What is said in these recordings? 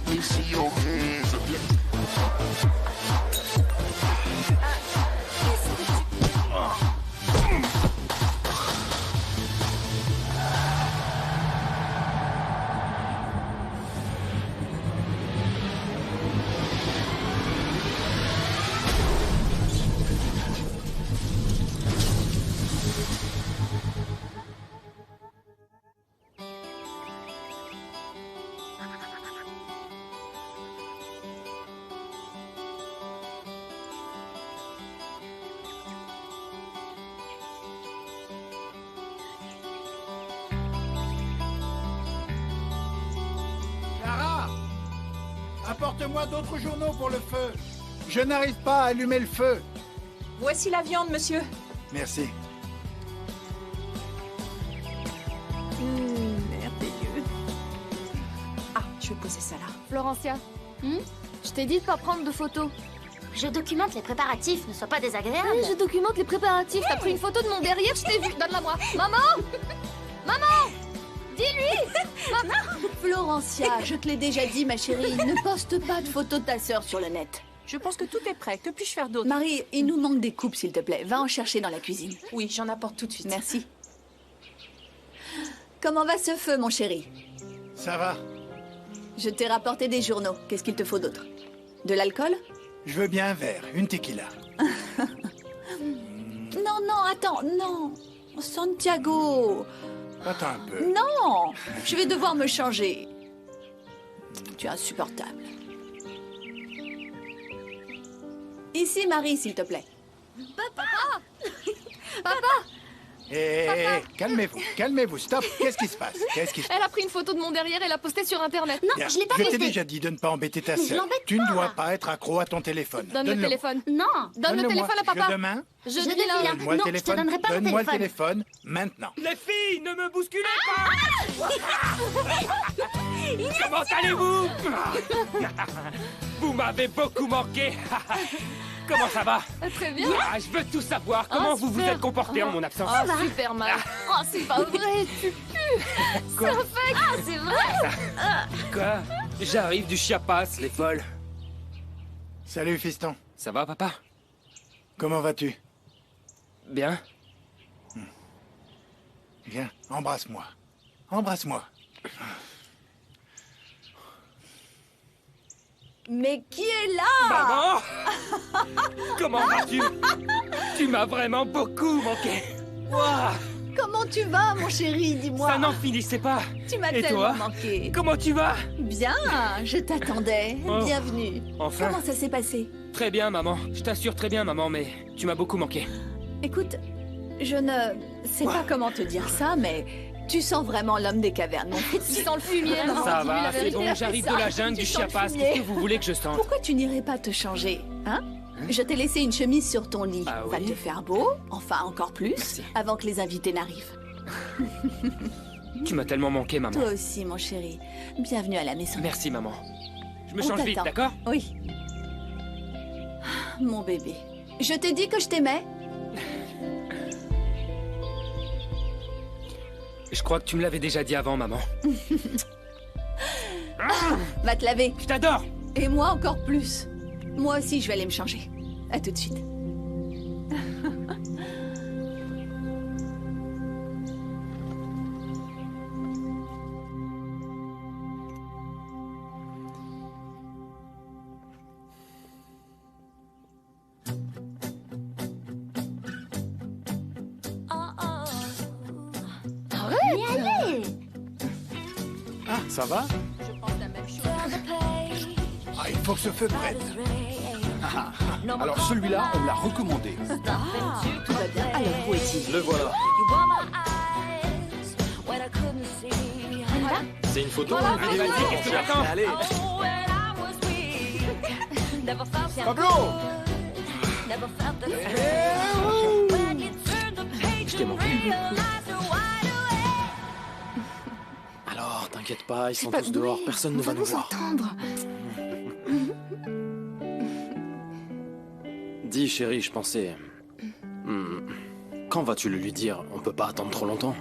me see your hands. Clara, apporte-moi d'autres journaux pour le feu. Je n'arrive pas à allumer le feu. Voici la viande, monsieur. Merci. Merveilleux. Ah, je vais poser ça là. Florencia, je t'ai dit de pas prendre de photos. Je documente les préparatifs, ne sois pas désagréable. Oui, je documente les préparatifs. T'as pris une photo de mon derrière, je t'ai vu. Donne-la moi. Maman Maman Dis-lui Florencia, je te l'ai déjà dit, ma chérie, ne poste pas de photos de ta sœur sur le net. Je pense que tout est prêt. Que puis-je faire d'autre? Marie, il nous manque des coupes, s'il te plaît. Va en chercher dans la cuisine. Oui, j'en apporte tout de suite. Merci. Comment va ce feu, mon chéri? Ça va. Je t'ai rapporté des journaux. Qu'est-ce qu'il te faut d'autre? De l'alcool? Je veux bien un verre, une tequila. Non, non, attends, non. Santiago. Attends un peu. Non, je vais devoir me changer. Tu es insupportable. Ici, Marie, s'il te plaît. Hé, calmez-vous, calmez-vous, stop. Qu'est-ce qui se passe? Qu'est-ce qui se passe? Elle a pris une photo de mon derrière et l'a postée sur Internet. Non, Bien, je l'ai pas je t'ai posté. déjà dit de ne pas embêter ta Mais je sœur. l'embête Tu ne pas. dois pas être accro à ton téléphone. Donne le Donne-le-moi. téléphone. Non, Donne le Donne-le-moi. téléphone à papa. Je demain. Je Je dis dis là. là. Donne-moi le Non, je te téléphone. donnerai pas mon Donne-moi le téléphone. téléphone maintenant. Les filles, ne me bousculez pas. Comment allez-vous? Vous m'avez beaucoup manqué. Comment ça va? Très bien. Ah, je veux tout savoir. Comment vous vous super. êtes comporté en mon absence? Oh, super mal. Oh, c'est pas vrai, tu pues. Quoi? Ah, c'est vrai. Quoi? J'arrive du Chiapas, les folles. Salut, fiston. Ça va, papa? Comment vas-tu? Bien. Viens, embrasse-moi. Embrasse-moi. Mais qui est là? Maman! Comment vas-tu? Tu m'as vraiment beaucoup manqué. Ouah, Comment tu vas, mon chéri? Dis-moi. ça n'en finissait pas. Tu m'as Et tellement toi? manqué. Comment tu vas? Bien, je t'attendais. Oh. Bienvenue. Enfin. Comment ça s'est passé? Très bien, maman. Je t'assure très bien, maman, mais tu m'as beaucoup manqué. Écoute, je ne sais pas comment te dire ça, mais tu sens vraiment l'homme des cavernes, mon fils. Tu sens le fumier, maman. Ça Dis-lui la va, c'est vérité. bon, j'arrive de la jungle Tu du sens le Chiapas. fumier. Qu'est-ce que vous voulez que je sente? Pourquoi tu n'irais pas te changer, hein? Je t'ai laissé une chemise sur ton lit. Ah Va oui? te faire beau, enfin encore plus, Merci. avant que les invités n'arrivent. Tu m'as tellement manqué, maman. Toi aussi, mon chéri. Bienvenue à la maison. Merci, maman. Je me On change vite, t'attend. d'accord? Oui. Mon bébé. Je t'ai dit que je t'aimais. Je crois que tu me l'avais déjà dit avant, maman. Va te laver. Je t'adore! Et moi encore plus. Moi aussi, je vais aller me changer. À tout de suite. Mais allez. Ah, ça va? Ah, il faut que ce feu prenne. Alors celui-là, on me l'a recommandé. Tout va bien. Alors, où est-il? Le voilà. C'est une photo? Allez, vas-y, qu'est-ce que t'attends? Allez. Pablo! Je t'ai manqué. Alors, t'inquiète pas, ils sont tous dehors, personne ne va nous voir. Dis, chérie, je pensais... Quand vas-tu le lui dire? On peut pas attendre trop longtemps.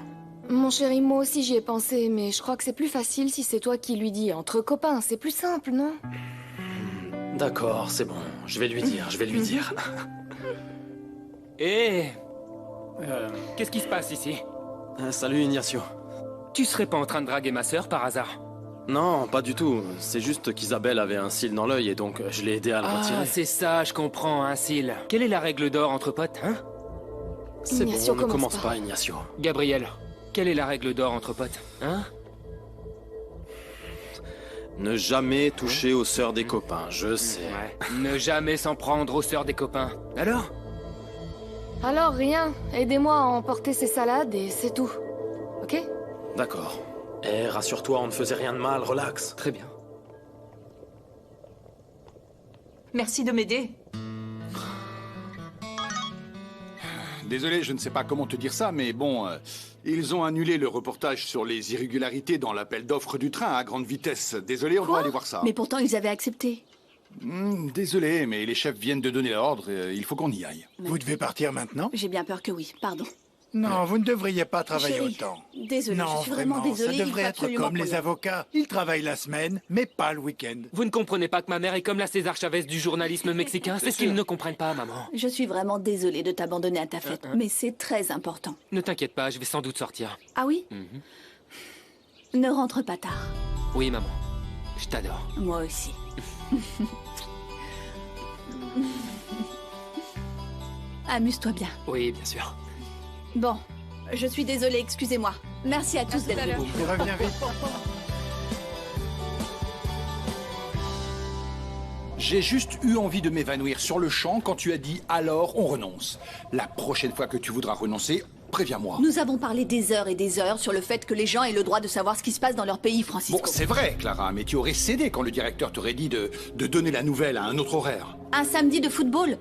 Mon chéri, moi aussi j'y ai pensé, mais je crois que c'est plus facile si c'est toi qui lui dis. Entre copains, c'est plus simple, non? D'accord, c'est bon. Je vais lui dire, je vais lui dire. Et... qu'est-ce qui se passe ici? Salut Ignacio. Tu serais pas en train de draguer ma sœur par hasard? Non, pas du tout. C'est juste qu'Isabelle avait un cil dans l'œil et donc je l'ai aidé à le retirer. Ah, c'est ça, je comprends, un cil. Quelle est la règle d'or entre potes, hein? C'est bon, Ignacio, ne commence pas, Ignacio. Gabriel, quelle est la règle d'or entre potes, hein? Ne jamais toucher aux sœurs des copains, je sais. Ouais. Ne jamais s'en prendre aux sœurs des copains. Alors? Alors rien, aidez-moi à emporter ces salades et c'est tout. Ok? D'accord. Eh, rassure-toi, on ne faisait rien de mal, relax. Très bien. Merci de m'aider. Désolé, je ne sais pas comment te dire ça, mais bon, ils ont annulé le reportage sur les irrégularités dans l'appel d'offres du train à grande vitesse. Désolé, on doit aller voir ça. Mais pourtant, ils avaient accepté. Désolé, mais les chefs viennent de donner l'ordre, il faut qu'on y aille. Vous devez partir maintenant? J'ai bien peur que oui, pardon. Non, vous ne devriez pas travailler Chérie, autant. désolée, Non, je suis vraiment désolée. ça il devrait faut être absolument comme qu'on les y aille. avocats. Ils travaillent la semaine, mais pas le week-end. Vous ne comprenez pas que ma mère est comme la César Chavez du journalisme mexicain? C'est ce qu'ils ne comprennent pas, maman. Je suis vraiment désolée de t'abandonner à ta fête, mais c'est très important. Ne t'inquiète pas, je vais sans doute sortir. Ah oui? Ne rentre pas tard. Oui, maman. Je t'adore. Moi aussi. Amuse-toi bien. Oui, bien sûr. Bon, je suis désolée, excusez-moi. Merci à tous d'être venus. Reviens vite. J'ai juste eu envie de m'évanouir sur le champ quand tu as dit « alors on renonce ». La prochaine fois que tu voudras renoncer, préviens-moi. Nous avons parlé des heures et des heures sur le fait que les gens aient le droit de savoir ce qui se passe dans leur pays, Francisco. Bon, c'est vrai, Clara, mais tu aurais cédé quand le directeur t'aurait dit de donner la nouvelle à un autre horaire. Un samedi de football?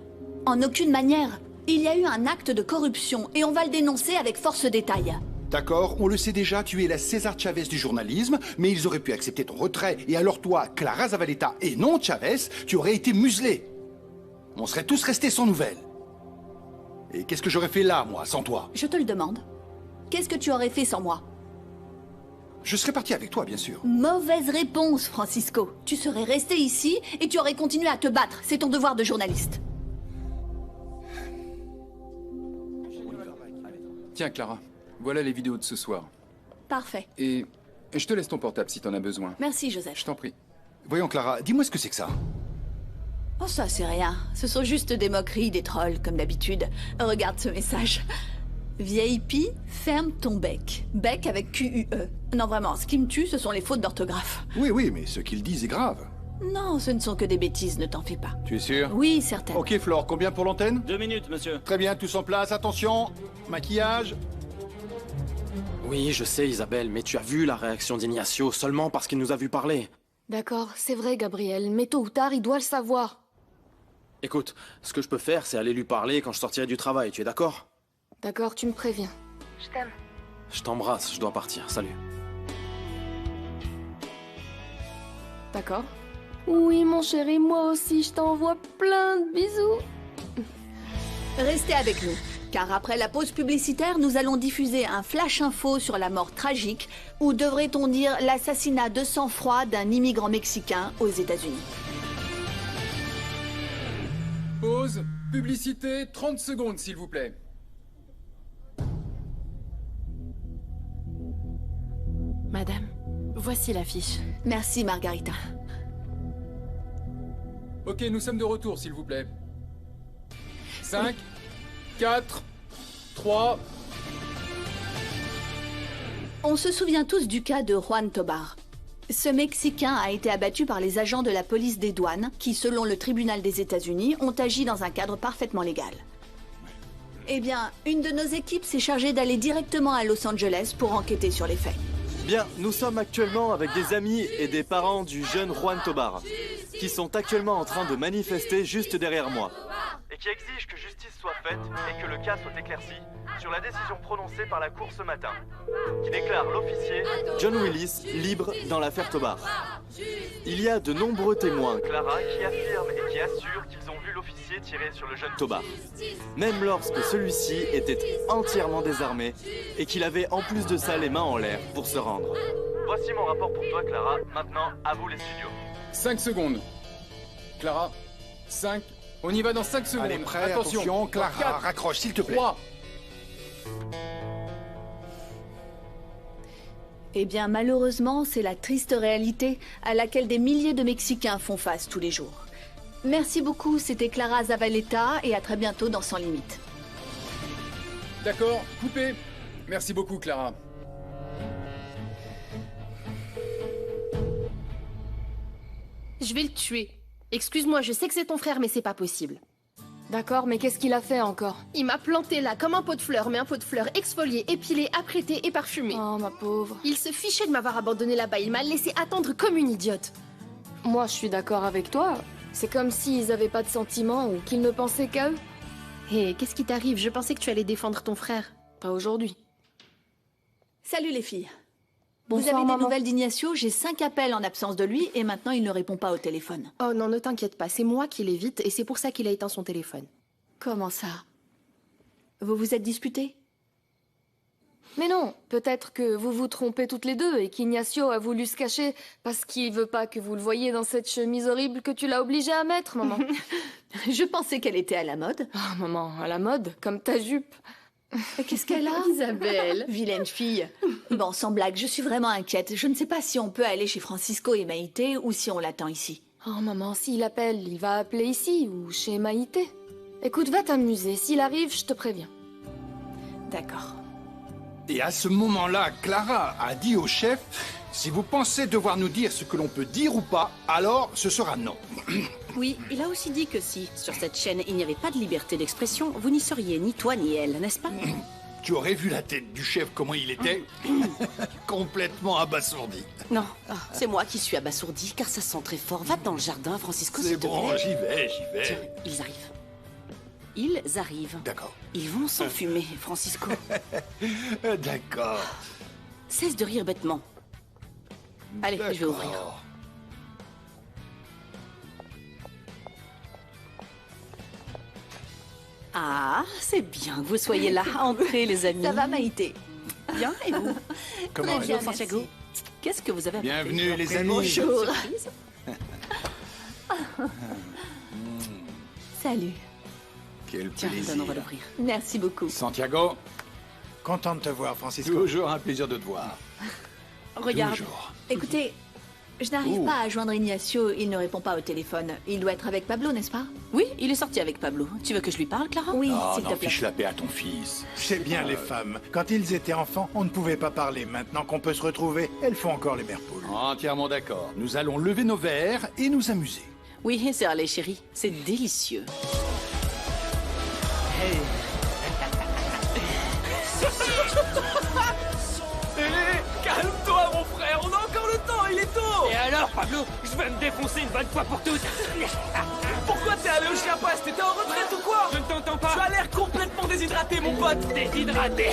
En aucune manière. Il y a eu un acte de corruption et on va le dénoncer avec force détail. D'accord, on le sait déjà, tu es la César Chavez du journalisme, mais ils auraient pu accepter ton retrait, et alors toi, Clara Zavaleta, et non Chavez, tu aurais été muselé. On serait tous restés sans nouvelles. Et qu'est-ce que j'aurais fait là, moi, sans toi? Je te le demande. Qu'est-ce que tu aurais fait sans moi? Je serais parti avec toi, bien sûr. Mauvaise réponse, Francisco. Tu serais resté ici et tu aurais continué à te battre. C'est ton devoir de journaliste. Tiens, Clara, voilà les vidéos de ce soir. Parfait. Et je te laisse ton portable si t'en as besoin. Merci, Joseph. Je t'en prie. Voyons, Clara, dis-moi ce que c'est que ça. Oh, ça, c'est rien. Ce sont juste des moqueries, des trolls, comme d'habitude. Regarde ce message. Vieille pie, ferme ton bec. Bec avec Q-U-E. Non, vraiment, ce qui me tue, ce sont les fautes d'orthographe. Oui, mais ce qu'ils disent est grave. Non, ce ne sont que des bêtises, ne t'en fais pas. Tu es sûr? Oui, certainement. Ok, Flore, combien pour l'antenne? 2 minutes, monsieur. Très bien, tous en place, attention. Maquillage. Oui, je sais, Isabelle, mais tu as vu la réaction d'Ignacio seulement parce qu'il nous a vu parler. D'accord, c'est vrai, Gabriel, mais tôt ou tard, il doit le savoir. Écoute, ce que je peux faire, c'est aller lui parler quand je sortirai du travail, tu es d'accord? D'accord, tu me préviens. Je t'aime. Je t'embrasse, je dois partir, salut. D'accord. Oui, mon chéri, moi aussi, je t'envoie plein de bisous. Restez avec nous, car après la pause publicitaire, nous allons diffuser un flash info sur la mort tragique, ou devrait-on dire l'assassinat de sang-froid d'un immigrant mexicain aux États-Unis. Pause, publicité, 30 secondes s'il vous plaît. Madame, voici l'affiche. Merci, Margarita. Ok, nous sommes de retour s'il vous plaît. 5, 4, 3... On se souvient tous du cas de Juan Tobar. Ce Mexicain a été abattu par les agents de la police des douanes qui, selon le tribunal des États-Unis, ont agi dans un cadre parfaitement légal. Eh bien, une de nos équipes s'est chargée d'aller directement à Los Angeles pour enquêter sur les faits. Bien, nous sommes actuellement avec des amis et des parents du jeune Juan Tobar, qui sont actuellement en train de manifester juste derrière moi, et qui exigent que justice soit soit faite et que le cas soit éclairci sur la décision prononcée par la Cour ce matin, qui déclare l'officier John Willis libre dans l'affaire Tobar. Il y a de nombreux témoins, Clara, qui affirment et qui assurent qu'ils ont vu l'officier tirer sur le jeune Tobar, même lorsque celui-ci était entièrement désarmé et qu'il avait en plus de ça les mains en l'air pour se rendre. Voici mon rapport pour toi, Clara. Maintenant, à vous les studios. 5 secondes. Clara, 5. On y va dans 5 secondes. Allez, prêt, attention, Clara, 4, raccroche, s'il te plaît. 3. Eh bien, malheureusement, c'est la triste réalité à laquelle des milliers de Mexicains font face tous les jours. Merci beaucoup, c'était Clara Zavaleta, et à très bientôt dans Sans Limite. D'accord, coupé. Merci beaucoup, Clara. Je vais le tuer. Excuse-moi, je sais que c'est ton frère, mais c'est pas possible. D'accord, mais qu'est-ce qu'il a fait encore? Il m'a planté là comme un pot de fleurs, mais un pot de fleurs exfolié, épilé, apprêté et parfumé. Oh, ma pauvre. Il se fichait de m'avoir abandonné là-bas, il m'a laissé attendre comme une idiote. Moi, je suis d'accord avec toi. C'est comme s'ils avaient pas de sentiments ou qu'ils ne pensaient qu'à eux. Hé, qu'est-ce qui t'arrive? Je pensais que tu allais défendre ton frère. Pas aujourd'hui. Salut les filles. Bonsoir, Vous avez maman. des nouvelles d'Ignacio? J'ai 5 appels en absence de lui et maintenant il ne répond pas au téléphone. Oh non, ne t'inquiète pas, c'est moi qui l'évite et c'est pour ça qu'il a éteint son téléphone. Comment ça? Vous vous êtes disputés? Mais non, peut-être que vous vous trompez toutes les deux et qu'Ignacio a voulu se cacher parce qu'il veut pas que vous le voyiez dans cette chemise horrible que tu l'as obligé à mettre, maman. Je pensais qu'elle était à la mode. Oh, maman, à la mode, comme ta jupe. Qu'est-ce qu'elle a? Isabelle. Vilaine fille. Bon, sans blague, je suis vraiment inquiète. Je ne sais pas si on peut aller chez Francisco et Maïté ou si on l'attend ici. Oh, maman, s'il appelle, il va appeler ici ou chez Maïté. Écoute, va t'amuser. S'il arrive, je te préviens. D'accord. Et à ce moment-là, Clara a dit au chef, si vous pensez devoir nous dire ce que l'on peut dire ou pas, alors ce sera non. Oui, il a aussi dit que si, sur cette chaîne, il n'y avait pas de liberté d'expression, vous n'y seriez ni toi ni elle, n'est-ce pas? Tu aurais vu la tête du chef, comment il était? Complètement abasourdi. Non, c'est moi qui suis abasourdi, car ça sent très fort. Va dans le jardin, Francisco, s'il C'est te bon, plaît. j'y vais. Tiens, ils arrivent. Ils arrivent. D'accord. Ils vont s'enfumer, Francisco. D'accord. Cesse de rire bêtement. Allez, je vais ouvrir. Ah, c'est bien que vous soyez là. Entrez, les amis. Ça va, Maïté? Bien, et vous? Comment Très bien, allez-vous? Santiago. Qu'est-ce que vous avez apporté? Bienvenue, les amis. Bonjour. Surprise. Salut. Quel Tiens, plaisir. donne, on va l'ouvrir. Merci beaucoup. Santiago, Content de te voir, Francisco. toujours un plaisir de te voir. Regarde. Toujours. Écoutez, je n'arrive pas à joindre Ignacio, il ne répond pas au téléphone. Il doit être avec Pablo, n'est-ce pas? Oui, il est sorti avec Pablo. Tu veux que je lui parle, Clara? Oui, Oh s'il te non, plaît. fiche la paix à ton fils. C'est bien les femmes. Quand ils étaient enfants, on ne pouvait pas parler. Maintenant qu'on peut se retrouver, elles font encore les mères poules. Entièrement d'accord. Nous allons lever nos verres et nous amuser. Oui, c'est allé, chérie. C'est délicieux. Calme-toi, mon frère, on a encore le temps, il est tôt. Et alors, Pablo, je vais me défoncer une bonne fois pour toutes. Pourquoi t'es allé au Chiapas? T'étais en retraite ou quoi? Je ne t'entends pas. Tu as l'air complètement déshydraté, mon pote. Déshydraté.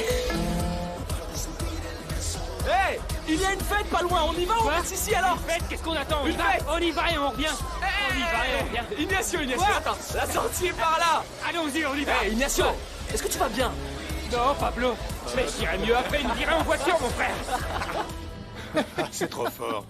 Hé, il y a une fête pas loin, on y va ou on reste ici alors? Une fête, qu'est-ce qu'on attend? On y va et on revient. On y va et on revient. Ignacio, attends, la sortie est par là. Allons-y, on y va. Hé, Ignacio, est-ce que tu vas bien? Non, Pablo, mais j'irai mieux après une virée en voiture, mon frère. C'est trop fort.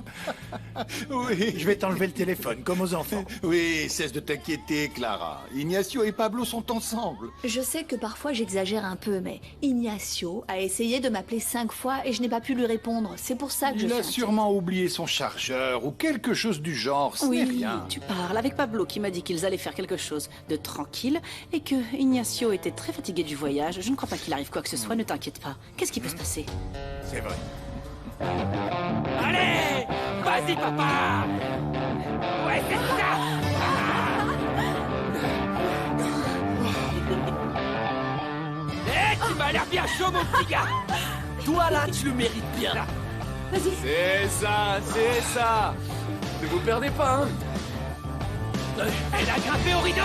Oui, je vais t'enlever le téléphone, comme aux enfants. Oui, cesse de t'inquiéter, Clara. Ignacio et Pablo sont ensemble. Je sais que parfois j'exagère un peu, mais Ignacio a essayé de m'appeler 5 fois et je n'ai pas pu lui répondre. C'est pour ça que je Il suis a inquiète. sûrement oublié son chargeur ou quelque chose du genre, ce n'est Oui, rien. tu parles avec Pablo qui m'a dit qu'ils allaient faire quelque chose de tranquille et que Ignacio était très fatigué du voyage. Je ne crois pas qu'il arrive quoi que ce soit, ne t'inquiète pas. Qu'est-ce qui peut se passer? C'est vrai. Allez, vas-y, papa. Ouais, c'est ça. Tu m'as l'air bien chaud, mon petit gars. Toi, là, tu le mérites bien. Vas-y. C'est ça. Ne vous perdez pas, hein. Elle a grimpé au rideau.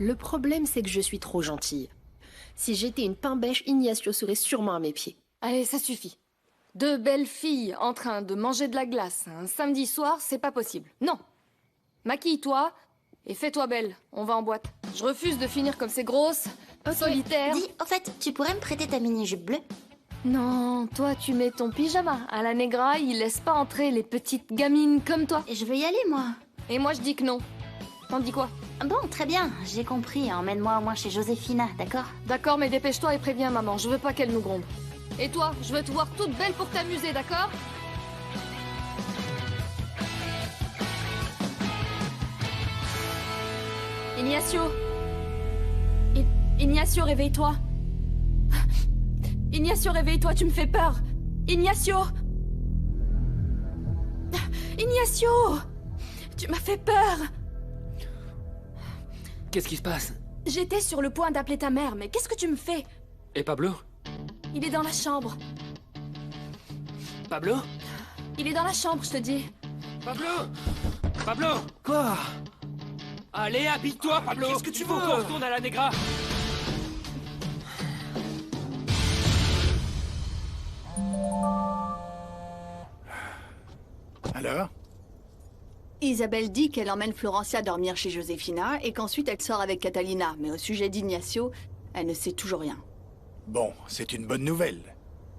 Le problème, c'est que je suis trop gentille. Si j'étais une pain-bêche, Ignacio serait sûrement à mes pieds. Allez, ça suffit. Deux belles filles en train de manger de la glace un samedi soir, c'est pas possible. Non. Maquille-toi et fais-toi belle. On va en boîte. Je refuse de finir comme ces grosses, solitaires... Dis, au fait, tu pourrais me prêter ta mini-jupe bleue? Non, toi tu mets ton pyjama. À la Negra, il laisse pas entrer les petites gamines comme toi. Et je veux y aller, moi. Et moi je dis que non. T'en dis quoi? Bon, très bien, j'ai compris. Emmène-moi au moins chez Joséphina, d'accord? D'accord, mais dépêche-toi et préviens maman, je veux pas qu'elle nous gronde. Et toi, je veux te voir toute belle pour t'amuser, d'accord? Ignacio! Ignacio, réveille-toi! Ignacio, réveille-toi, tu me fais peur! Ignacio! Ignacio! Tu m'as fait peur! Qu'est-ce qui se passe? J'étais sur le point d'appeler ta mère, mais qu'est-ce que tu me fais? Et Pablo? Il est dans la chambre. Pablo? Il est dans la chambre, je te dis. Pablo! Pablo! Quoi? Allez, habille-toi, Pablo! Qu'est-ce que tu veux qu'on retourne à la Negra? Alors? Isabelle dit qu'elle emmène Florencia dormir chez Joséphina et qu'ensuite elle sort avec Catalina. Mais au sujet d'Ignacio, elle ne sait toujours rien. Bon, c'est une bonne nouvelle.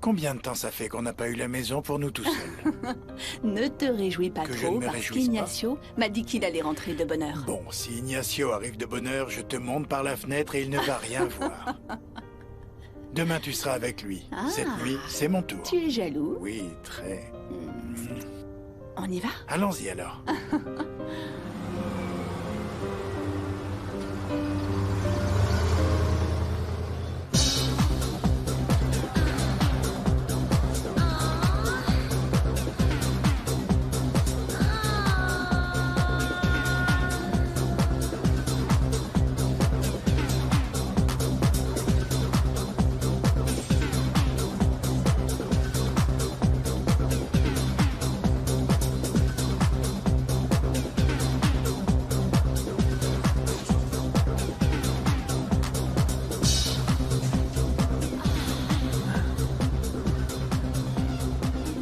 Combien de temps ça fait qu'on n'a pas eu la maison pour nous tout seuls? Ne te réjouis pas Que je trop, ne me parce réjouisse qu'Ignacio m'a dit qu'il allait rentrer de bonne heure. Bon, si Ignacio arrive de bonne heure, je te monte par la fenêtre et il ne va rien voir. Demain, tu seras avec lui. Ah. Cette nuit, c'est mon tour. Tu es jaloux? Oui, très. On y va? Allons-y alors.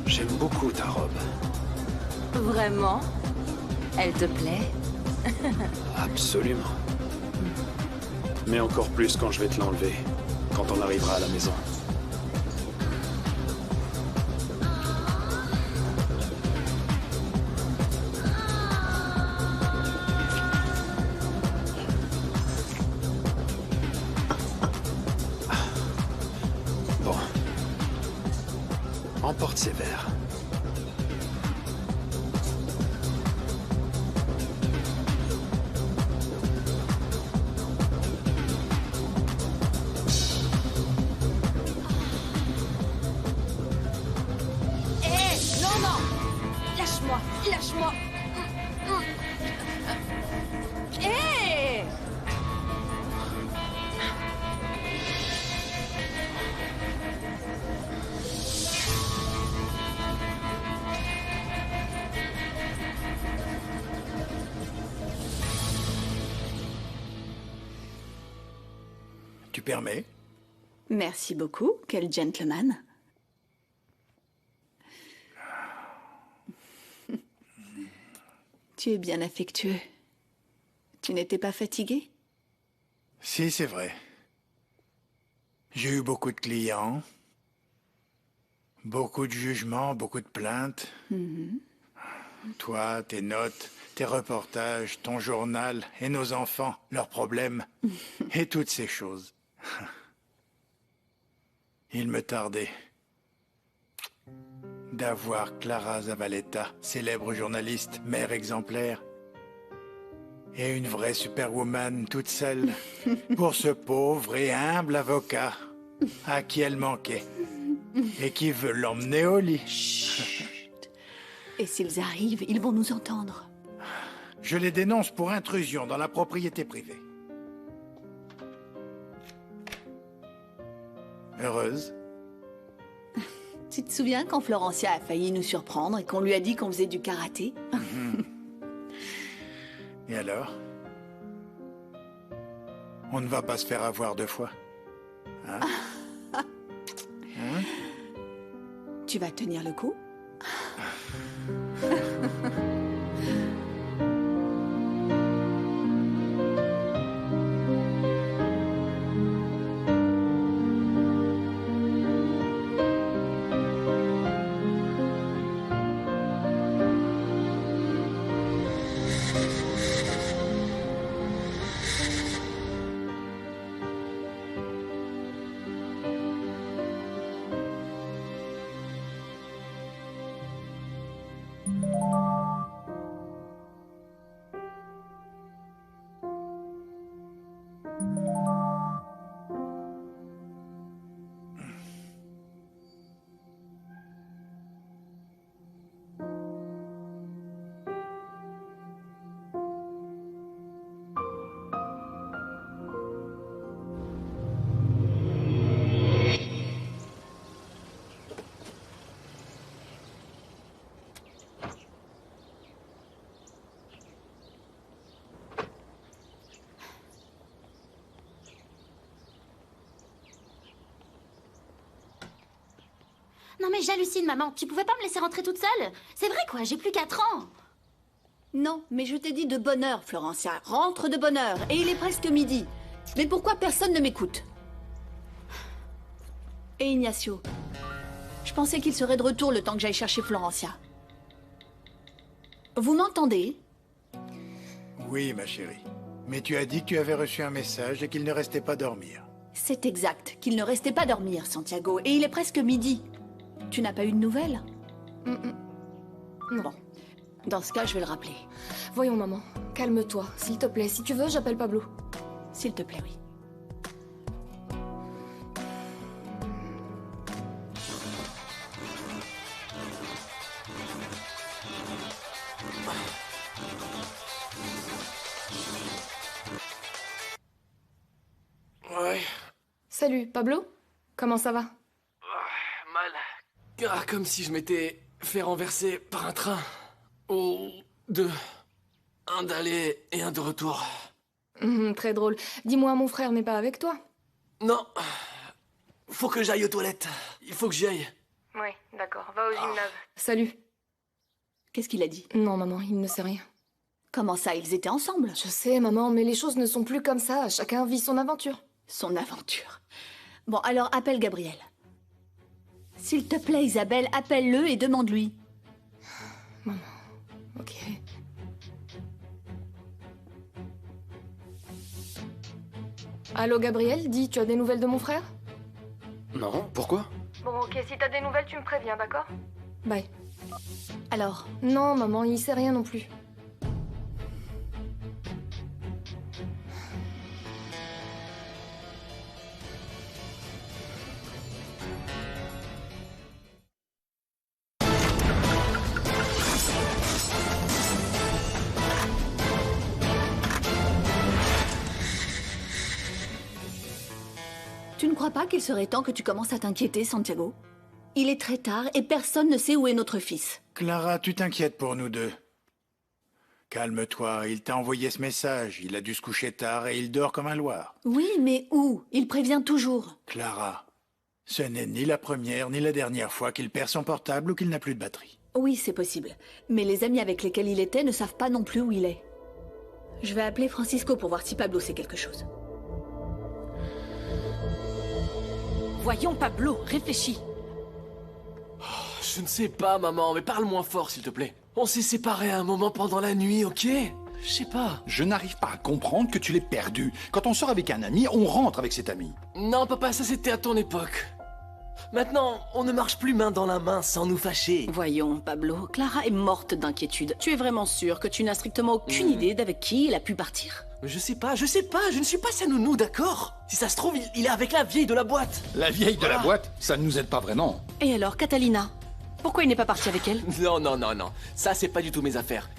J'aime beaucoup ta robe. Vraiment? Elle te plaît? Absolument. Mais encore plus quand je vais te l'enlever, quand on arrivera à la maison. Bon. Emporte ces verres. Non, non! Lâche-moi! Lâche-moi! Hé! Tu permets? Merci beaucoup, quel gentleman. Tu es bien affectueux. Tu n'étais pas fatigué? Si, c'est vrai. J'ai eu beaucoup de clients, beaucoup de jugements, beaucoup de plaintes. Toi, tes notes, tes reportages, ton journal et nos enfants, leurs problèmes et toutes ces choses. Il me tardait d'avoir Clara Zavaleta, célèbre journaliste, mère exemplaire, et une vraie superwoman toute seule, pour ce pauvre et humble avocat à qui elle manquait, et qui veut l'emmener au lit. Chut. Et s'ils arrivent, ils vont nous entendre. Je les dénonce pour intrusion dans la propriété privée. Heureuse? Tu te souviens quand Florencia a failli nous surprendre et qu'on lui a dit qu'on faisait du karaté? Et alors? On ne va pas se faire avoir 2 fois. Hein? Hein? Tu vas tenir le coup? Non mais j'hallucine, maman. Tu pouvais pas me laisser rentrer toute seule? C'est vrai quoi, j'ai plus 4 ans. Non, mais je t'ai dit de bonne heure, Florencia. Rentre de bonne heure. Et il est presque midi. Mais pourquoi personne ne m'écoute? Et Ignacio, je pensais qu'il serait de retour le temps que j'aille chercher Florencia. Vous m'entendez? Oui, ma chérie. Mais tu as dit que tu avais reçu un message et qu'il ne restait pas dormir. C'est exact, qu'il ne restait pas dormir, Santiago. Et il est presque midi. Tu n'as pas eu de nouvelles? Non. Bon, dans ce cas, je vais le rappeler. Voyons, maman. Calme-toi, s'il te plaît. Si tu veux, j'appelle Pablo. S'il te plaît, oui. Ouais. Salut, Pablo? Comment ça va? Mal. Ah, comme si je m'étais fait renverser par un train. Ou 2. Un d'aller et un de retour. Très drôle. Dis-moi, mon frère n'est pas avec toi? Non. Faut que j'aille aux toilettes. Il faut que j'y aille. Oui, d'accord. Va au gymnase. Salut. Qu'est-ce qu'il a dit? Non, maman, il ne sait rien. Comment ça, ils étaient ensemble? Je sais, maman, mais les choses ne sont plus comme ça. Chacun vit son aventure. Son aventure. Bon, alors appelle Gabriel. S'il te plaît, Isabelle, appelle-le et demande-lui. Maman, ok. Allô, Gabriel, dis, tu as des nouvelles de mon frère? Non, pourquoi? Bon, ok, si t'as des nouvelles, tu me préviens, d'accord? Bye. Alors? Non, maman, il sait rien non plus. Tu ne crois pas qu'il serait temps que tu commences à t'inquiéter, Santiago? Il est très tard et personne ne sait où est notre fils. Clara, tu t'inquiètes pour nous deux. Calme-toi, il t'a envoyé ce message. Il a dû se coucher tard et il dort comme un loir. Oui, mais où? Il prévient toujours. Clara, ce n'est ni la première ni la dernière fois qu'il perd son portable ou qu'il n'a plus de batterie. Oui, c'est possible. Mais les amis avec lesquels il était ne savent pas non plus où il est. Je vais appeler Francisco pour voir si Pablo sait quelque chose. Voyons, Pablo, réfléchis. Je ne sais pas, maman, mais parle moins fort, s'il te plaît. On s'est séparés un moment pendant la nuit, ok? Je sais pas. Je n'arrive pas à comprendre que tu l'aies perdu. Quand on sort avec un ami, on rentre avec cet ami. Non, papa, ça c'était à ton époque. Maintenant, on ne marche plus main dans la main sans nous fâcher. Voyons, Pablo, Clara est morte d'inquiétude. Tu es vraiment sûr que tu n'as strictement aucune idée d'avec qui il a pu partir? Je sais pas, je ne suis pas sa nounou, d'accord? Si ça se trouve, il est avec la vieille de la boîte. La vieille de la boîte? Ça ne nous aide pas vraiment. Et alors, Catalina? Pourquoi il n'est pas parti avec elle? Non, ça c'est pas du tout mes affaires.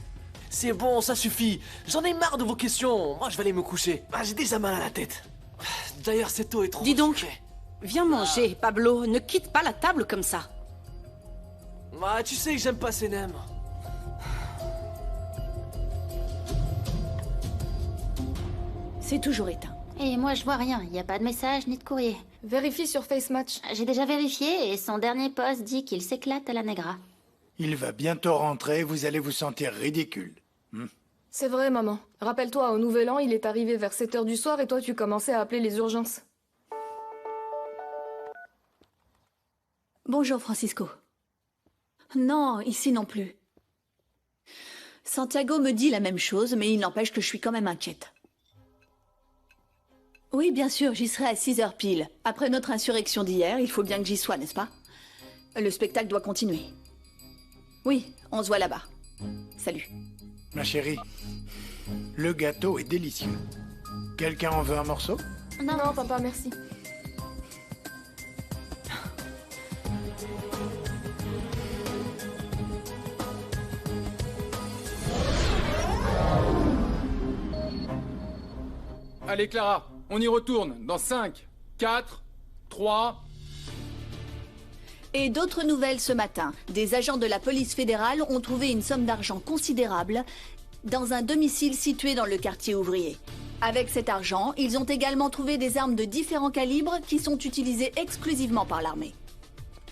C'est bon, ça suffit. J'en ai marre de vos questions. Moi, je vais aller me coucher. Ah, j'ai déjà mal à la tête. D'ailleurs, cette eau est trop... Dis donc, sucrée. viens manger, Pablo. Ne quitte pas la table comme ça. Ah, tu sais que j'aime pas ces nems. C'est toujours éteint. Et moi, je vois rien. Il n'y a pas de message ni de courrier. Vérifie sur FaceMatch. J'ai déjà vérifié et son dernier post dit qu'il s'éclate à la Negra. Il va bientôt rentrer, vous allez vous sentir ridicule. C'est vrai, maman. Rappelle-toi, au Nouvel An, il est arrivé vers 7h du soir et toi, tu commençais à appeler les urgences. Bonjour, Francisco. Non, ici non plus. Santiago me dit la même chose, mais il n'empêche que je suis quand même inquiète. Oui, bien sûr, j'y serai à 6h pile. Après notre insurrection d'hier, il faut bien que j'y sois, n'est-ce pas? Le spectacle doit continuer. Oui, on se voit là-bas. Salut. Ma chérie, le gâteau est délicieux. Quelqu'un en veut un morceau? Non, papa, merci. Allez, Clara, on y retourne dans 5, 4, 3... Et d'autres nouvelles ce matin. Des agents de la police fédérale ont trouvé une somme d'argent considérable dans un domicile situé dans le quartier ouvrier. Avec cet argent, ils ont également trouvé des armes de différents calibres qui sont utilisées exclusivement par l'armée.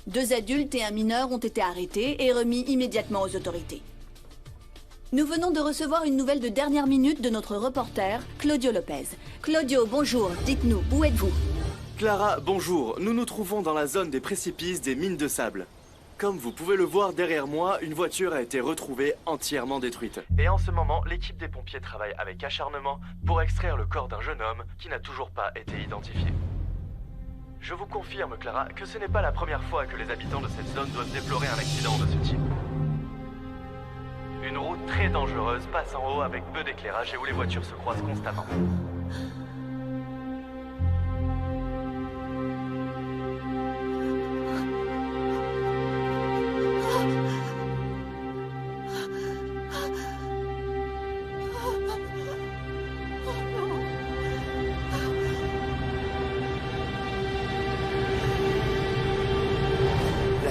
2 adultes et un mineur ont été arrêtés et remis immédiatement aux autorités. Nous venons de recevoir une nouvelle de dernière minute de notre reporter, Claudio Lopez. Claudio, bonjour, dites-nous, où êtes-vous ? Clara, bonjour. Nous nous trouvons dans la zone des précipices des mines de sable. Comme vous pouvez le voir derrière moi, une voiture a été retrouvée entièrement détruite. Et en ce moment, l'équipe des pompiers travaille avec acharnement pour extraire le corps d'un jeune homme qui n'a toujours pas été identifié. Je vous confirme, Clara, que ce n'est pas la première fois que les habitants de cette zone doivent déplorer un accident de ce type. Une route très dangereuse passe en haut avec peu d'éclairage et où les voitures se croisent constamment.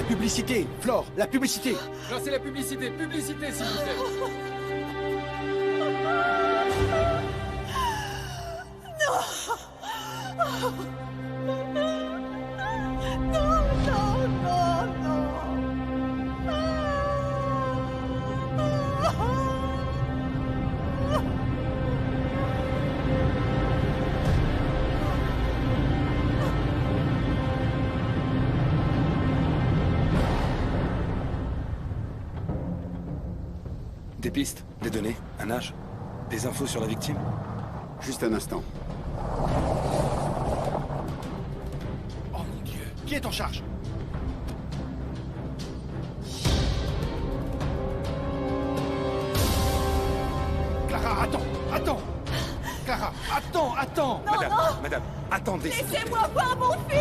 Publicité, Flore, la publicité. Non, c'est la publicité. Publicité, s'il vous plaît. Des pistes, des données, un âge, des infos sur la victime? Juste un instant. Oh mon Dieu, qui est en charge? Clara, attends! Clara, attends! Madame, attendez. Laissez-moi voir mon fils!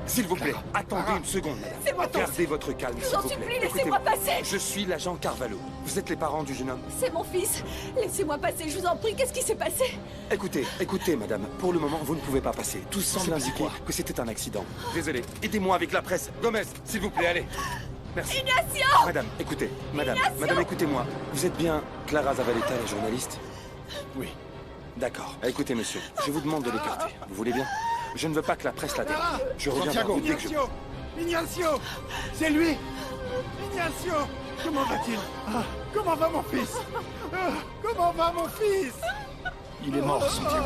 S'il vous plaît, attendez une seconde, madame. C'est mon fils. Gardez votre calme, Je s'il vous en vous supplie, plaît. laissez-moi Écoutez-moi. passer. Je suis l'agent Carvalho. Vous êtes les parents du jeune homme? C'est mon fils. Laissez-moi passer, je vous en prie. Qu'est-ce qui s'est passé? Écoutez, madame. Pour le moment, vous ne pouvez pas passer. Tout semble indiquer que c'était un accident. Désolé. Aidez-moi avec la presse. Gomez, s'il vous plaît, allez. Merci. Ignacio! Madame, écoutez. Ignacio! Madame, écoutez-moi. Vous êtes bien Clara Zavaleta, la journaliste? Oui. D'accord. Écoutez, monsieur, je vous demande de l'écarter. Vous voulez bien? Je ne veux pas que la presse la dérange. Je reviens vers vous dès que je... Ignacio! C'est lui! Ignacio! Comment va-t-il? Comment va mon fils? Comment va mon fils? Il est mort, Santiago.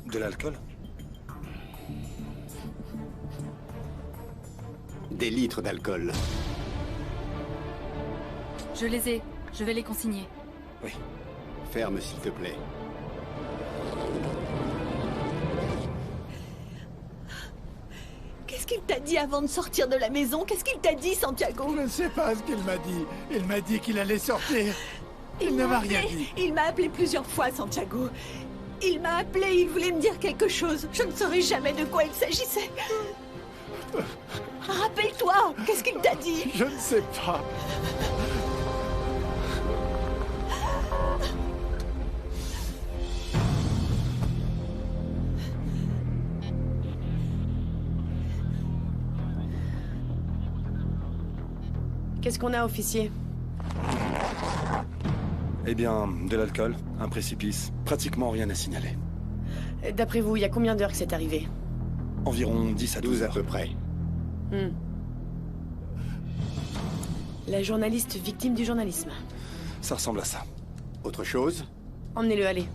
De l'alcool? Des litres d'alcool. Je les ai. Je vais les consigner. Oui. Ferme, s'il te plaît. Qu'est-ce qu'il t'a dit avant de sortir de la maison? Qu'est-ce qu'il t'a dit, Santiago? Je ne sais pas ce qu'il m'a dit. Il m'a dit qu'il allait sortir. Il ne m'a rien dit. Il m'a appelé plusieurs fois, Santiago. Il m'a appelé, il voulait me dire quelque chose. Je ne saurais jamais de quoi il s'agissait. Rappelle-toi, qu'est-ce qu'il t'a dit? Je ne sais pas. Qu'est-ce qu'on a, officier? Eh bien, de l'alcool, un précipice, pratiquement rien à signaler. D'après vous, il y a combien d'heures que c'est arrivé? Environ 10 à 12 à heures. peu près. La journaliste victime du journalisme. Ça ressemble à ça. Autre chose? Emmenez-le, allez.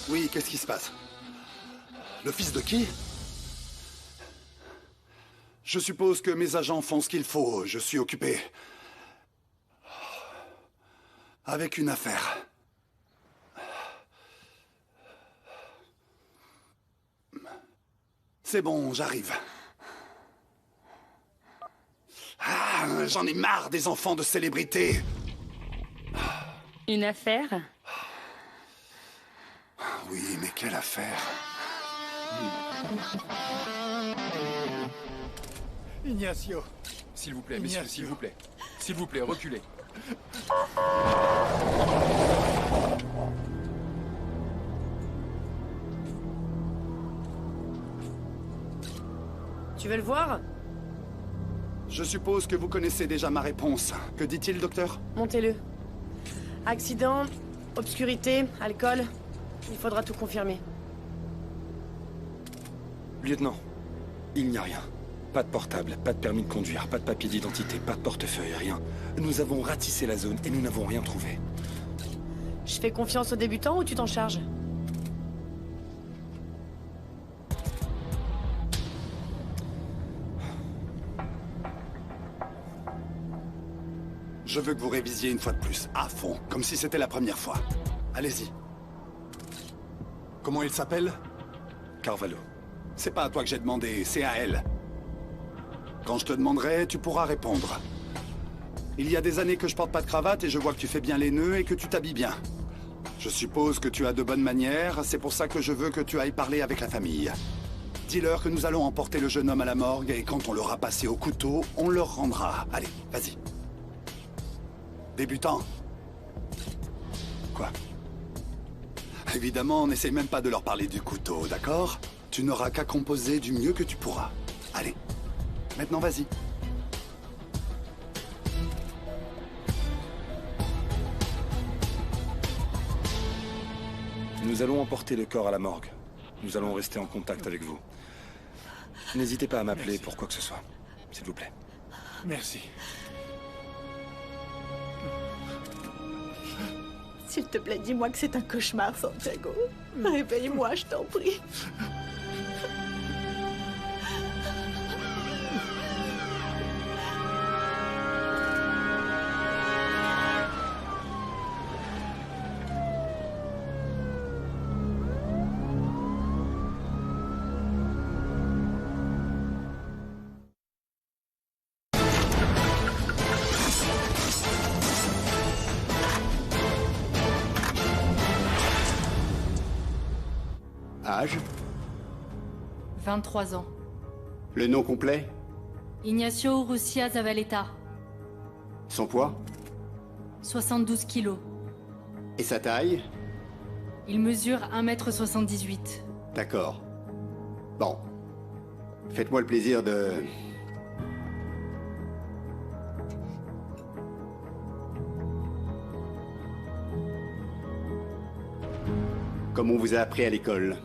Oui, qu'est-ce qui se passe? Le fils de qui? Je suppose que mes agents font ce qu'il faut. Je suis occupé avec une affaire. C'est bon, j'arrive. Ah, j'en ai marre des enfants de célébrités. Une affaire? Oui, mais quelle affaire? Ignacio. S'il vous plaît, messieurs, s'il vous plaît. S'il vous plaît, reculez. Tu veux le voir? Je suppose que vous connaissez déjà ma réponse. Que dit-il, docteur? Montez-le. Accident, obscurité, alcool. Il faudra tout confirmer. Lieutenant, il n'y a rien. Pas de portable, pas de permis de conduire, pas de papier d'identité, pas de portefeuille, rien. Nous avons ratissé la zone et nous n'avons rien trouvé. Je fais confiance aux débutants ou tu t'en charges? Je veux que vous révisiez une fois de plus, à fond, comme si c'était la première fois. Allez-y. Comment il s'appelle? Carvalho. C'est pas à toi que j'ai demandé, c'est à elle. Quand je te demanderai, tu pourras répondre. Il y a des années que je porte pas de cravate et je vois que tu fais bien les nœuds et que tu t'habilles bien. Je suppose que tu as de bonnes manières, c'est pour ça que je veux que tu ailles parler avec la famille. Dis-leur que nous allons emporter le jeune homme à la morgue et quand on l'aura passé au couteau, on leur rendra. Allez, vas-y. Débutant. Quoi? Évidemment, n'essaie même pas de leur parler du couteau, d'accord? Tu n'auras qu'à composer du mieux que tu pourras. Allez, maintenant vas-y. Nous allons emporter le corps à la morgue. Nous allons rester en contact avec vous. N'hésitez pas à m'appeler pour quoi que ce soit, s'il vous plaît. Merci. S'il te plaît, dis-moi que c'est un cauchemar, Santiago. Réveille-moi, je t'en prie. Âge? 23 ans. Le nom complet? Ignacio Russia Zavaleta. Son poids? 72 kilos. Et sa taille? Il mesure 1m78. D'accord. Bon. Faites-moi le plaisir de... Comme on vous a appris à l'école.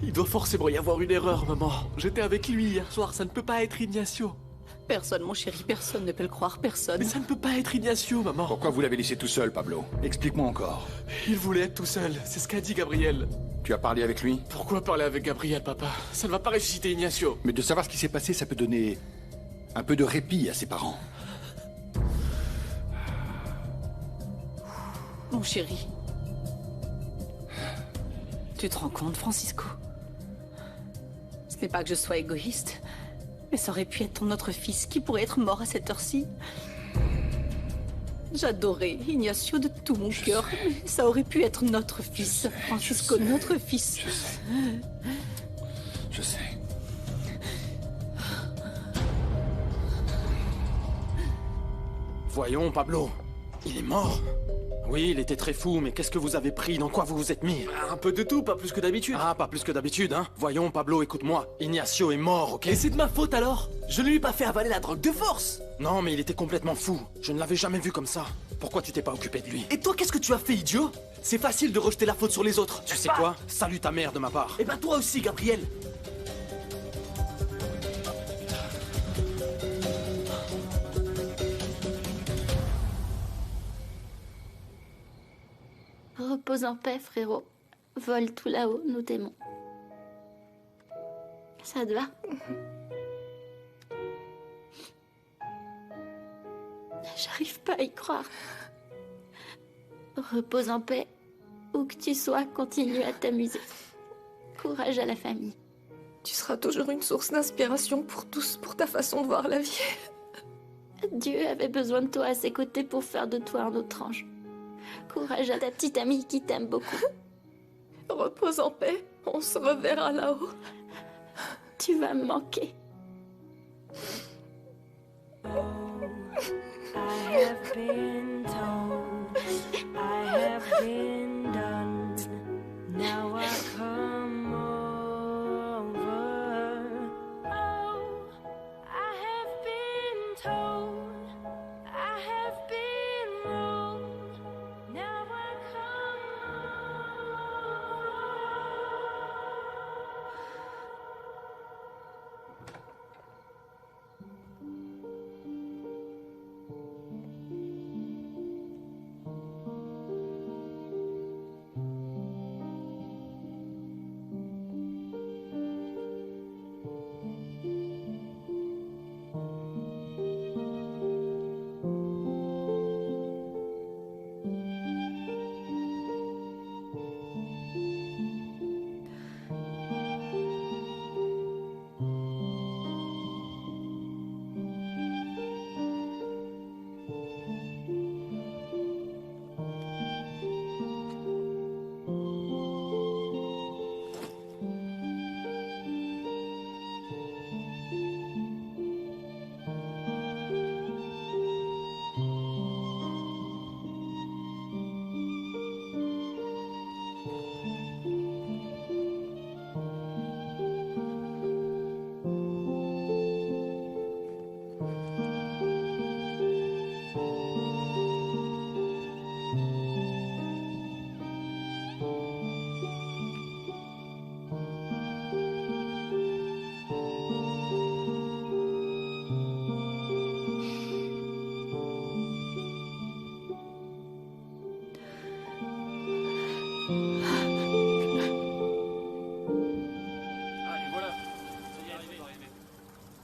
Il doit forcément y avoir une erreur, maman. J'étais avec lui hier soir, ça ne peut pas être Ignacio. Personne, mon chéri, personne ne peut le croire, personne. Mais ça ne peut pas être Ignacio, maman. Pourquoi vous l'avez laissé tout seul, Pablo? Explique-moi encore. Il voulait être tout seul, c'est ce qu'a dit Gabriel. Tu as parlé avec lui? Pourquoi parler avec Gabriel, papa? Ça ne va pas ressusciter Ignacio. Mais de savoir ce qui s'est passé, ça peut donner un peu de répit à ses parents. Mon chéri. Tu te rends compte, Francisco? Ce n'est pas que je sois égoïste, mais ça aurait pu être ton autre fils qui pourrait être mort à cette heure-ci. J'adorais Ignacio de tout mon cœur. Mais ça aurait pu être notre fils, Francisco, notre fils. Je sais. Je sais. Voyons, Pablo. Il est mort. Oui, il était très fou, mais qu'est-ce que vous avez pris? Dans quoi vous vous êtes mis? Un peu de tout, pas plus que d'habitude. Ah, pas plus que d'habitude, hein? Voyons, Pablo, écoute-moi. Ignacio est mort, ok? Et c'est de ma faute alors? Je ne lui ai pas fait avaler la drogue de force. Non, mais il était complètement fou. Je ne l'avais jamais vu comme ça. Pourquoi tu t'es pas occupé de lui? Et toi, qu'est-ce que tu as fait, idiot? C'est facile de rejeter la faute sur les autres. Tu sais quoi? Salut ta mère de ma part. Eh ben toi aussi, Gabriel. Repose en paix, frérot. Vole tout là-haut, nous t'aimons. Ça te va? J'arrive pas à y croire. Repose en paix. Où que tu sois, continue à t'amuser. Courage à la famille. Tu seras toujours une source d'inspiration pour tous, pour ta façon de voir la vie. Dieu avait besoin de toi à ses côtés pour faire de toi un autre ange. Courage à ta petite amie qui t'aime beaucoup. Repose en paix, on se reverra là-haut. Tu vas me manquer. I have been told, I have been done. Now I come over. Oh, I have been told, I have been wrong. Now I come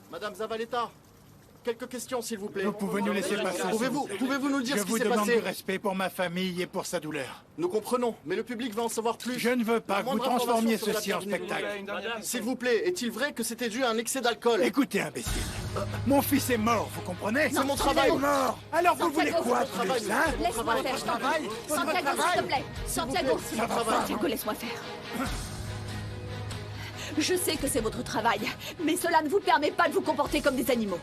Madame Zavaleta, quelques questions s'il vous plaît. Vous pouvez nous laisser passer. Pouvez-vous nous dire ce qui s'est Je vous demande passé? du respect pour ma famille et pour sa douleur. Nous comprenons, mais le public va en savoir plus. Je ne veux pas que vous Moindre transformiez information ceci en sur la spectacle. S'il vous plaît, est-il vrai que c'était dû à un excès d'alcool? Écoutez, imbécile. Mon fils est mort, vous comprenez? C'est mon travail. Il est mort. Alors vous voulez quoi de plus, hein? Laisse-moi faire, je t'en prie. Santiago, s'il te plaît. Santiago, Santiago, laisse-moi faire. Je sais que c'est votre travail, mais cela ne vous permet pas de vous comporter comme des animaux.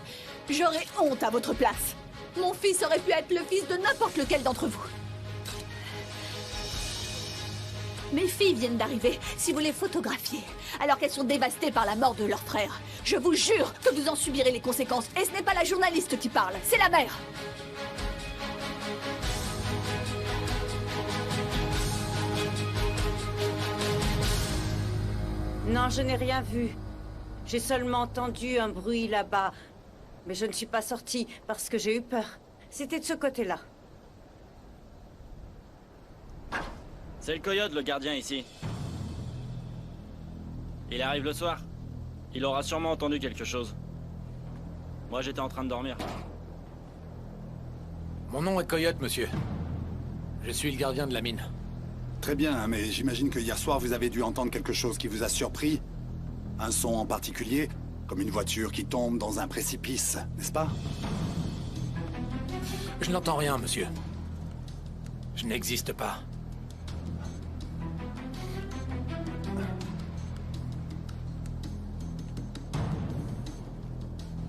J'aurais honte à votre place. Mon fils aurait pu être le fils de n'importe lequel d'entre vous. Mes filles viennent d'arriver. Si vous les photographiez, alors qu'elles sont dévastées par la mort de leur frère, je vous jure que vous en subirez les conséquences. Et ce n'est pas la journaliste qui parle, c'est la mère. Non, je n'ai rien vu. J'ai seulement entendu un bruit là-bas. Mais je ne suis pas sortie parce que j'ai eu peur. C'était de ce côté-là. C'est le coyote, le gardien, ici. Il arrive le soir. Il aura sûrement entendu quelque chose. Moi, j'étais en train de dormir. Mon nom est Coyote, monsieur. Je suis le gardien de la mine. Très bien, mais j'imagine que hier soir, vous avez dû entendre quelque chose qui vous a surpris. Un son en particulier, comme une voiture qui tombe dans un précipice, n'est-ce pas? Je n'entends rien, monsieur. Je n'existe pas.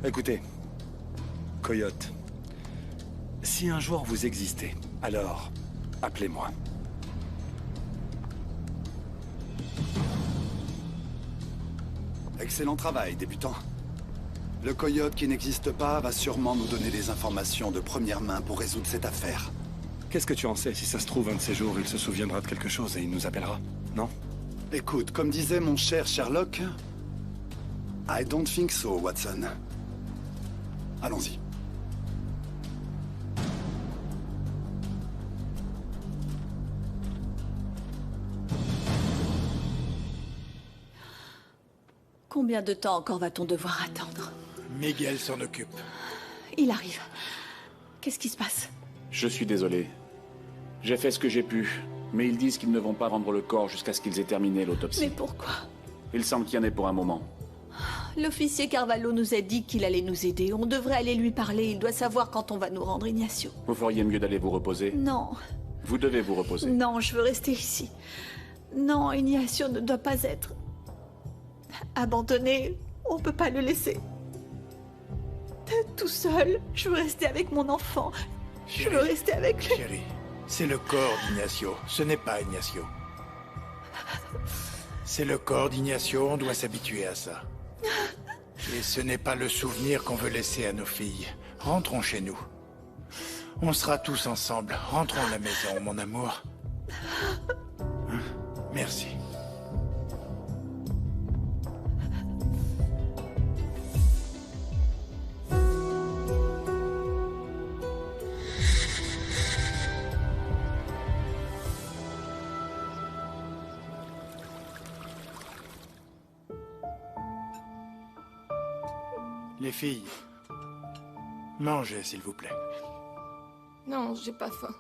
Écoutez, Coyote, si un jour vous existez, alors appelez-moi. Excellent travail, débutant. Le Coyote qui n'existe pas va sûrement nous donner des informations de première main pour résoudre cette affaire. Qu'est-ce que tu en sais? Si ça se trouve, un de ces jours, il se souviendra de quelque chose et il nous appellera, non? Écoute, comme disait mon cher Sherlock, I don't think so, Watson. Allons-y. Combien de temps encore va-t-on devoir attendre? Miguel s'en occupe. Il arrive. Qu'est-ce qui se passe? Je suis désolé. J'ai fait ce que j'ai pu, mais ils disent qu'ils ne vont pas rendre le corps jusqu'à ce qu'ils aient terminé l'autopsie. Mais pourquoi? Il semble qu'il y en ait pour un moment. L'officier Carvalho nous a dit qu'il allait nous aider. On devrait aller lui parler. Il doit savoir quand on va nous rendre, Ignacio. Vous feriez mieux d'aller vous reposer. Non. Vous devez vous reposer. Non, je veux rester ici. Non, Ignacio ne doit pas être abandonné. On peut pas le laisser tout seul. Je veux rester avec mon enfant. Je veux rester avec lui. Chérie, c'est le corps d'Ignacio. Ce n'est pas Ignacio. C'est le corps d'Ignacio. On doit s'habituer à ça. Et ce n'est pas le souvenir qu'on veut laisser à nos filles. Rentrons chez nous. On sera tous ensemble. Rentrons à la maison, mon amour. Hein? Merci. Les filles, mangez, s'il vous plaît. Non, j'ai pas faim.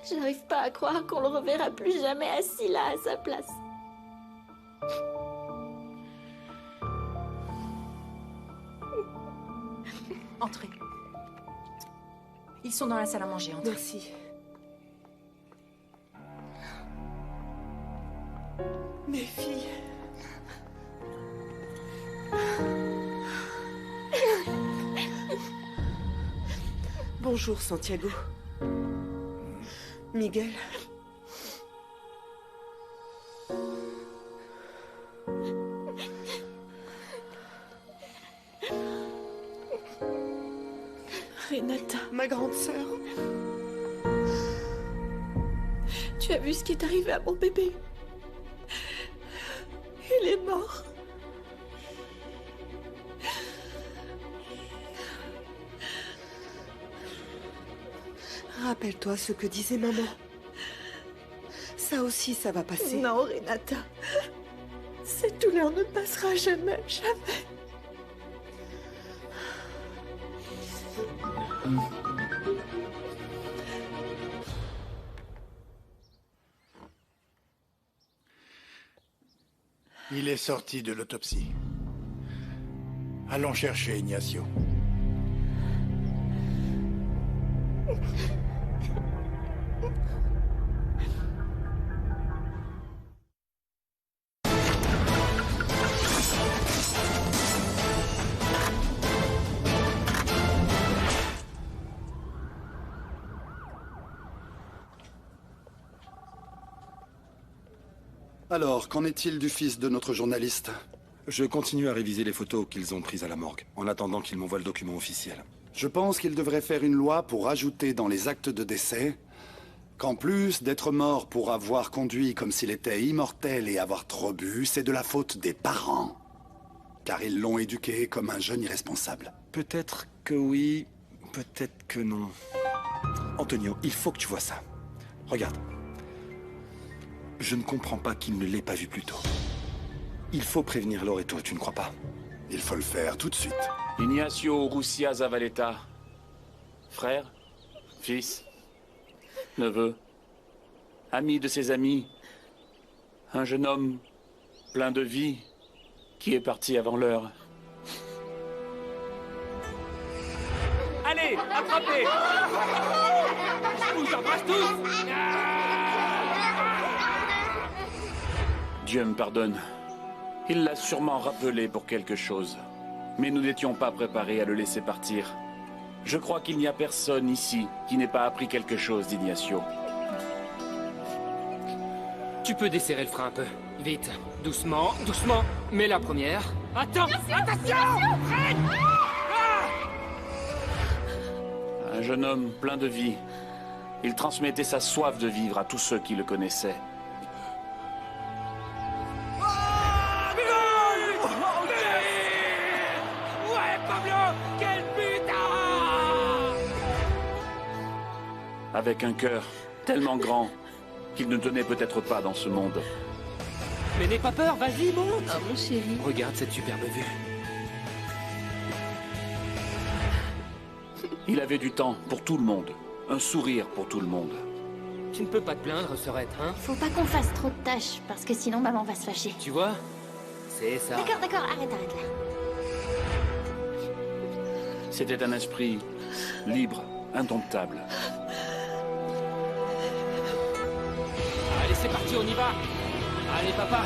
J'arrive pas à croire qu'on le reverra plus jamais assis là à sa place. Entrez. Ils sont dans la salle à manger, entrez. Merci. Mes filles. Bonjour, Santiago. Miguel. Renata. Ma grande sœur. Tu as vu ce qui est arrivé à mon bébé? Il est mort. Rappelle-toi ce que disait maman. Ça aussi, ça va passer. Non, Renata. Cette douleur ne passera jamais, jamais. Il est sorti de l'autopsie. Allons chercher Ignacio. Alors, qu'en est-il du fils de notre journaliste? Je continue à réviser les photos qu'ils ont prises à la morgue, en attendant qu'ils m'envoient le document officiel. Je pense qu'il devrait faire une loi pour ajouter dans les actes de décès qu'en plus d'être mort pour avoir conduit comme s'il était immortel et avoir trop bu, c'est de la faute des parents. Car ils l'ont éduqué comme un jeune irresponsable. Peut-être que oui, peut-être que non. Antonio, il faut que tu vois ça. Regarde. Je ne comprends pas qu'il ne l'ait pas vu plus tôt. Il faut prévenir Loreto, tu ne crois pas? Il faut le faire tout de suite. Ignacio Urrutia Zavaleta. Frère, fils, neveu, ami de ses amis. Un jeune homme plein de vie qui est parti avant l'heure. Allez, attrape attraper. Je vous embrasse tous. Dieu me pardonne. Il l'a sûrement rappelé pour quelque chose. Mais nous n'étions pas préparés à le laisser partir. Je crois qu'il n'y a personne ici qui n'ait pas appris quelque chose d'Ignacio. Tu peux desserrer le frein un peu. Vite, doucement, doucement. Mets la première. Attends, attention, freine. Un jeune homme plein de vie. Il transmettait sa soif de vivre à tous ceux qui le connaissaient. Ouais, Pablo, quel putain! Avec un cœur tellement grand qu'il ne tenait peut-être pas dans ce monde. Mais n'aie pas peur, vas-y, monte! Oh mon chéri. Regarde cette superbe vue. Il avait du temps pour tout le monde. Un sourire pour tout le monde. Tu ne peux pas te plaindre, Sorette, hein? Faut pas qu'on fasse trop de tâches, parce que sinon maman va se fâcher. Tu vois? C'est ça. D'accord, arrête là. C'était un esprit libre, indomptable. Allez, c'est parti, on y va! Allez, papa!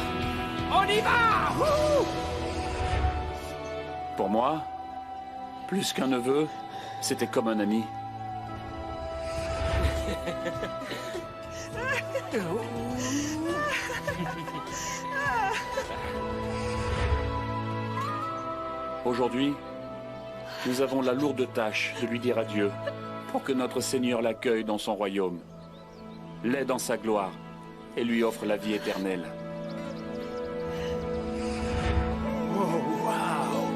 On y va! Wouh! Pour moi, plus qu'un neveu, c'était comme un ami. Aujourd'hui, nous avons la lourde tâche de lui dire adieu pour que notre Seigneur l'accueille dans son royaume, l'ait dans sa gloire et lui offre la vie éternelle. Oh, wow!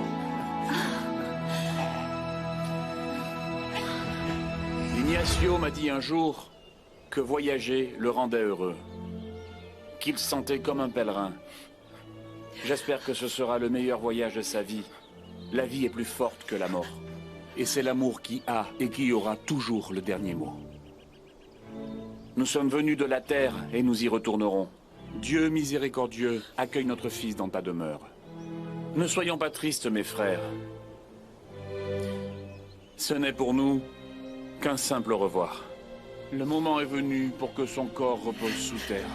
Ignacio m'a dit un jour que voyager le rendait heureux, qu'il se sentait comme un pèlerin. J'espère que ce sera le meilleur voyage de sa vie. La vie est plus forte que la mort. Et c'est l'amour qui a et qui aura toujours le dernier mot. Nous sommes venus de la terre et nous y retournerons. Dieu miséricordieux, accueille notre fils dans ta demeure. Ne soyons pas tristes, mes frères. Ce n'est pour nous qu'un simple au revoir. Le moment est venu pour que son corps repose sous terre.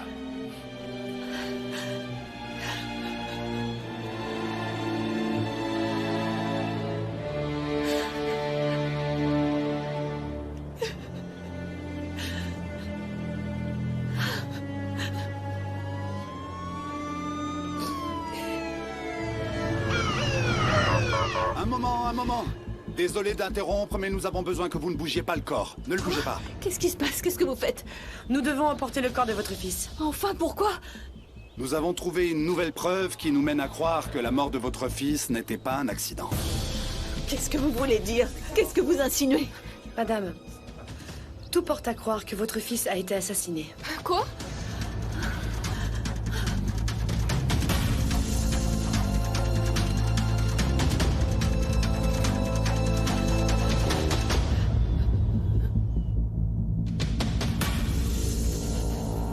Un moment. Désolé d'interrompre, mais nous avons besoin que vous ne bougiez pas le corps. Ne le bougez pas. Qu'est-ce qui se passe? Qu'est-ce que vous faites? Nous devons emporter le corps de votre fils. Enfin, pourquoi? Nous avons trouvé une nouvelle preuve qui nous mène à croire que la mort de votre fils n'était pas un accident. Qu'est-ce que vous voulez dire? Qu'est-ce que vous insinuez? Madame, tout porte à croire que votre fils a été assassiné. Quoi?